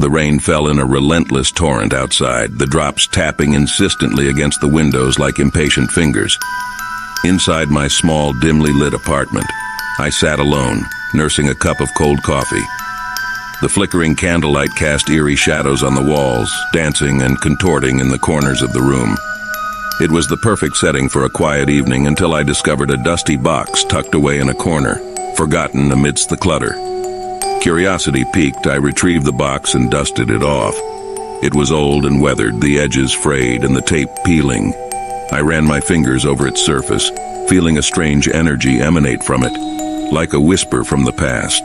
The rain fell in a relentless torrent outside, the drops tapping insistently against the windows like impatient fingers. Inside my small, dimly lit apartment, I sat alone, nursing a cup of cold coffee. The flickering candlelight cast eerie shadows on the walls, dancing and contorting in the corners of the room. It was the perfect setting for a quiet evening until I discovered a dusty box tucked away in a corner, forgotten amidst the clutter. Curiosity piqued, I retrieved the box and dusted it off. It was old and weathered, the edges frayed and the tape peeling. I ran my fingers over its surface, feeling a strange energy emanate from it, like a whisper from the past.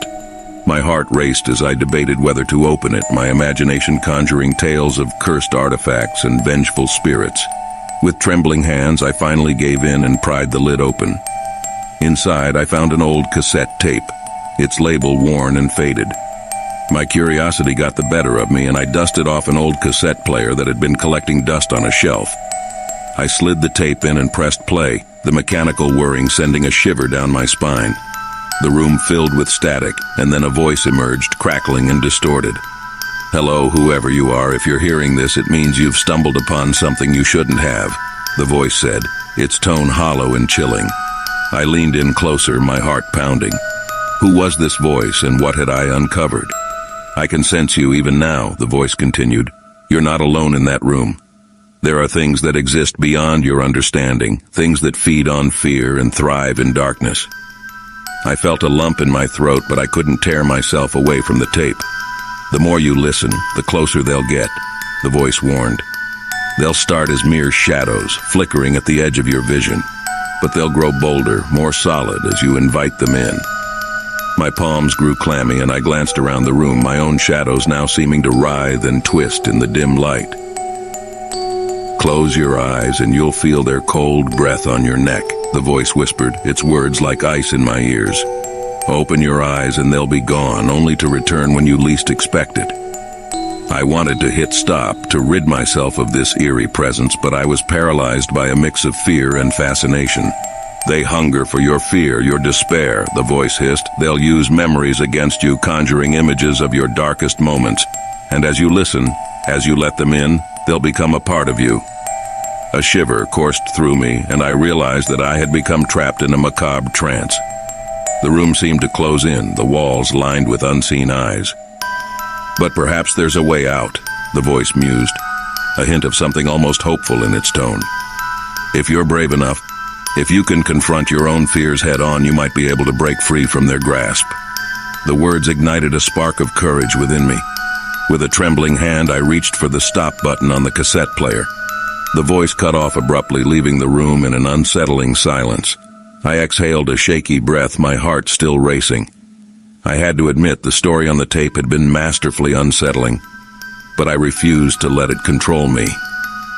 My heart raced as I debated whether to open it, my imagination conjuring tales of cursed artifacts and vengeful spirits. With trembling hands, I finally gave in and pried the lid open. Inside, I found an old cassette tape, its label worn and faded. My curiosity got the better of me, and I dusted off an old cassette player that had been collecting dust on a shelf. I slid the tape in and pressed play, the mechanical whirring sending a shiver down my spine. The room filled with static, and then a voice emerged, crackling and distorted. "Hello, whoever you are. If you're hearing this, it means you've stumbled upon something you shouldn't have," the voice said, its tone hollow and chilling. I leaned in closer, my heart pounding. Who was this voice, and what had I uncovered? "I can sense you even now," the voice continued. "You're not alone in that room. There are things that exist beyond your understanding, things that feed on fear and thrive in darkness." I felt a lump in my throat, but I couldn't tear myself away from the tape. "The more you listen, the closer they'll get," the voice warned. "They'll start as mere shadows, flickering at the edge of your vision, but they'll grow bolder, more solid as you invite them in." My palms grew clammy, and I glanced around the room, my own shadows now seeming to writhe and twist in the dim light. "Close your eyes and you'll feel their cold breath on your neck," the voice whispered, its words like ice in my ears. "Open your eyes and they'll be gone, only to return when you least expect it." I wanted to hit stop, to rid myself of this eerie presence, but I was paralyzed by a mix of fear and fascination. "They hunger for your fear, your despair," the voice hissed. "They'll use memories against you, conjuring images of your darkest moments. And as you listen, as you let them in, they'll become a part of you." A shiver coursed through me, and I realized that I had become trapped in a macabre trance. The room seemed to close in, the walls lined with unseen eyes. "But perhaps there's a way out," the voice mused, a hint of something almost hopeful in its tone. "If you're brave enough, if you can confront your own fears head-on, you might be able to break free from their grasp." The words ignited a spark of courage within me. With a trembling hand, I reached for the stop button on the cassette player. The voice cut off abruptly, leaving the room in an unsettling silence. I exhaled a shaky breath, my heart still racing. I had to admit the story on the tape had been masterfully unsettling, but I refused to let it control me.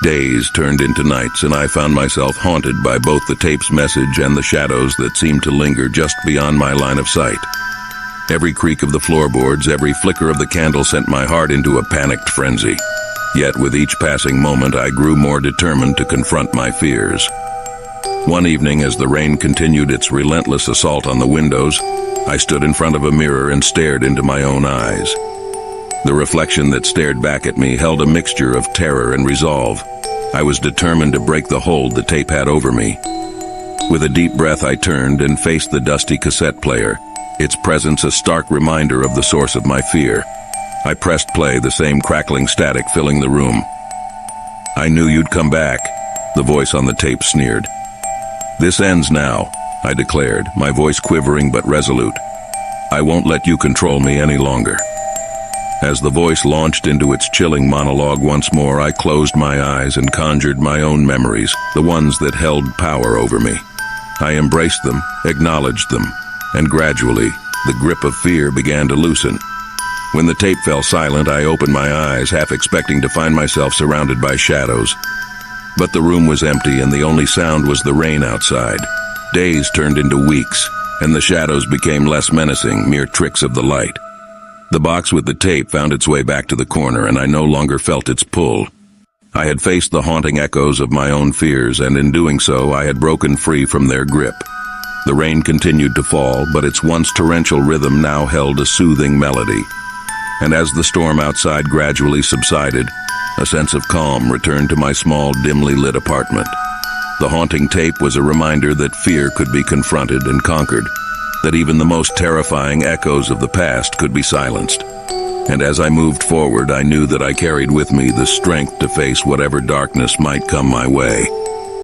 Days turned into nights, and I found myself haunted by both the tape's message and the shadows that seemed to linger just beyond my line of sight. Every creak of the floorboards, every flicker of the candle sent my heart into a panicked frenzy. Yet with each passing moment, I grew more determined to confront my fears. One evening, as the rain continued its relentless assault on the windows, I stood in front of a mirror and stared into my own eyes. The reflection that stared back at me held a mixture of terror and resolve. I was determined to break the hold the tape had over me. With a deep breath, I turned and faced the dusty cassette player, its presence a stark reminder of the source of my fear. I pressed play, the same crackling static filling the room. "I knew you'd come back," the voice on the tape sneered. "This ends now," I declared, my voice quivering but resolute. "I won't let you control me any longer." As the voice launched into its chilling monologue once more, I closed my eyes and conjured my own memories, the ones that held power over me. I embraced them, acknowledged them, and gradually, the grip of fear began to loosen. When the tape fell silent, I opened my eyes, half expecting to find myself surrounded by shadows. But the room was empty, and the only sound was the rain outside. Days turned into weeks, and the shadows became less menacing, mere tricks of the light. The box with the tape found its way back to the corner, and I no longer felt its pull. I had faced the haunting echoes of my own fears, and in doing so, I had broken free from their grip. The rain continued to fall, but its once torrential rhythm now held a soothing melody. And as the storm outside gradually subsided, a sense of calm returned to my small, dimly lit apartment. The haunting tape was a reminder that fear could be confronted and conquered, that even the most terrifying echoes of the past could be silenced. And as I moved forward, I knew that I carried with me the strength to face whatever darkness might come my way.